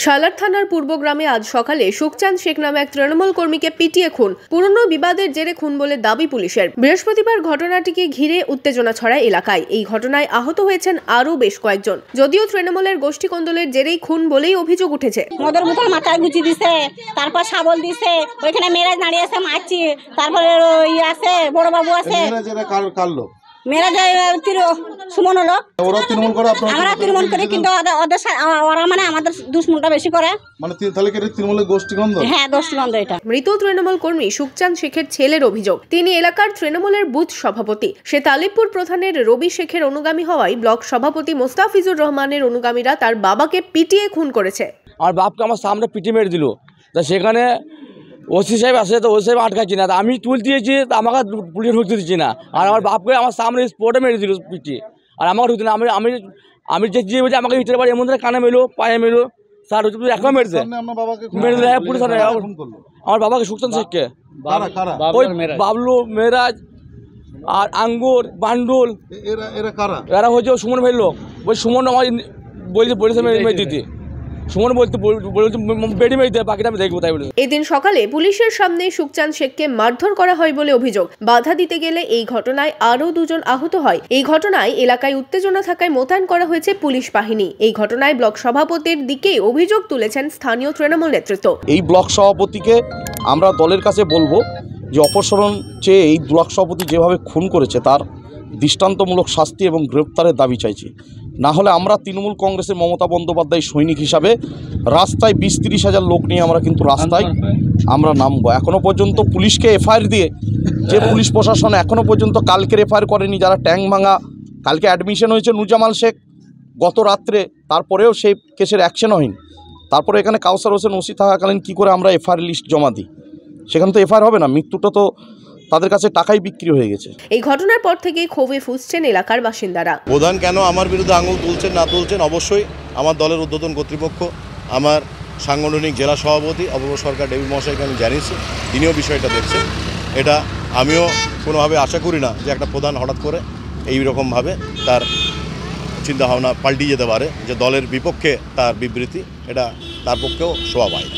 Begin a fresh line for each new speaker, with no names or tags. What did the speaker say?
সালার থানার পূর্বগ্রামে আজ সকালে সুখচাঁদ শেখ নামে এক তৃণমূল কর্মীকে পিটিয়ে খুন। পুরনো বিবাদের জেরে খুন বলে দাবি পুলিশের। বৃহস্পতিবার ঘটনাটিকে ঘিরে উত্তেজনা ছড়ায় এলাকায়। এই ঘটনায় আহত হয়েছেন আরও বেশ কয়েকজন। যদিও তৃণমূলের গোষ্ঠী কোন্দলের জেরেই খুন বলেই অভিযোগ উঠেছে।
মদের বোতল মাথায় গুছি দিছে, তারপর শাবল দিছে, ওইখানে মেয়েরাজ দাঁড়িয়ে আছে মারছি, তারপরে আছে বড় বাবু আছে। মেয়েরা সুমন হলো, আমরা তৃণমূল করি, কিন্তু ওরা মানে আমাদের দুশ্মনটা বেশি করে।
তৃণমূলের গোষ্ঠীগন্ধ।
হ্যাঁ, গোষ্ঠীগন্ধ এটা।
মৃত তৃণমূল কর্মী সুখচাঁদ শেখের ছেলের অভিযোগ, তিনি এলাকার তৃণমূলের বুথ সভাপতি। সে তালিবপুর প্রধানের রবি শেখের অনুগামী হওয়ায় ব্লক সভাপতি মোস্তাফিজুর রহমানের অনুগামীরা তার বাবাকে পিটিয়ে খুন করেছে।
আর বাপকে আমার সামনে পিটি মেরে দিল, তা সেখানে ওসি সাহেব আসে, তো ওসি সাহেব আটকাচ্ছি না, আমি তুল দিয়েছি, তা আমাকে পুলিশে ঢুকতে দিচ্ছি না। আর আমার বাপকে আমার সামনে স্পটে মেরে দিল পিটি, আর আমাকে ঢুকতে না। আমি যে বলছি আমাকে ইটের বাড়ি এমন ধরে কানে মেলো, পায়ে মেলো, স্যার এখন মেরেছে, মেরে দিলে পুলিশ। আমার বাবাকে সুখচাঁদ শেখকে, ওই বাবলু, মেয়েরাজ আর আঙ্গুর, বান্ডুল, এরা হচ্ছে সুমন ভাইয়ের লোক। ওই সুমন আমার বলেছে মেরে দিতে, সুমন বলতে বেডি মেরে দেয়, বাকিটা আমি দেখবো তাই বলেছে।
এদিন সকালে পুলিশের সামনে সুখচাঁদ শেখকে মারধর করা হয় বলে অভিযোগ। বাধা দিতে গেলে এই ঘটনায় আরও দুজন আহত হয়। এই ঘটনায় এলাকায় উত্তেজনা থাকায় মোতায়েন করা হয়েছে পুলিশ বাহিনী। এই ঘটনায় ব্লক সভাপতির দিকে অভিযোগ তুলেছেন স্থানীয় তৃণমূল নেতৃত্ব।
এই ব্লক সভাপতিকে আমরা দলের কাছে বলবো যে অপসারণ চেয়ে এই ব্লক সভাপতি যেভাবে খুন করেছে তার দৃষ্টান্তমূলক শাস্তি এবং গ্রেপ্তারের দাবি চাইছি। না হলে আমরা তৃণমূল কংগ্রেসের মমতা বন্দ্যোপাধ্যায় সৈনিক হিসাবে রাস্তায় 20-30 হাজার লোক নিয়ে আমরা কিন্তু রাস্তায় আমরা নামবো। এখনও পর্যন্ত পুলিশকে এফআইআর দিয়ে, যে পুলিশ প্রশাসন এখনও পর্যন্ত কালকের এফআইআর করেনি, যারা ট্যাঙ্ক ভাঙা, কালকে অ্যাডমিশন হয়েছে নুজামাল শেখ গত রাত্রে, তারপরেও সেই কেসের অ্যাকশন হয়নি। তারপরে এখানে কাউসার হোসেন ওসি থাকাকালীন কী করে আমরা এফআইআর লিস্ট জমা দিই? সেখানে তো এফআইআর হবে না, মৃত্যুটা তো তাদের কাছে টাকাই বিক্রি হয়ে গেছে।
এই ঘটনার পর থেকেই ক্ষোভে ফুঁসছেন এলাকার বাসিন্দারা।
প্রধান কেন আমার বিরুদ্ধে আঙুল তুলছেন না তুলছেন, অবশ্যই আমার দলের ঊর্ধ্বতন কর্তৃপক্ষ, আমার সাংগঠনিক জেলা সভাপতি অপূর্ব সরকার ডেভিড মহাশয়কে আমি জানিয়েছি, তিনিও বিষয়টা দেখছেন। এটা আমিও কোনোভাবে আশা করি না যে একটা প্রধান হঠাৎ করে এইরকমভাবে তার চিন্তাভাবনা পাল্টিয়ে যেতে পারে, যে দলের বিপক্ষে তার বিবৃতি, এটা তার পক্ষেও শোভা পায় না।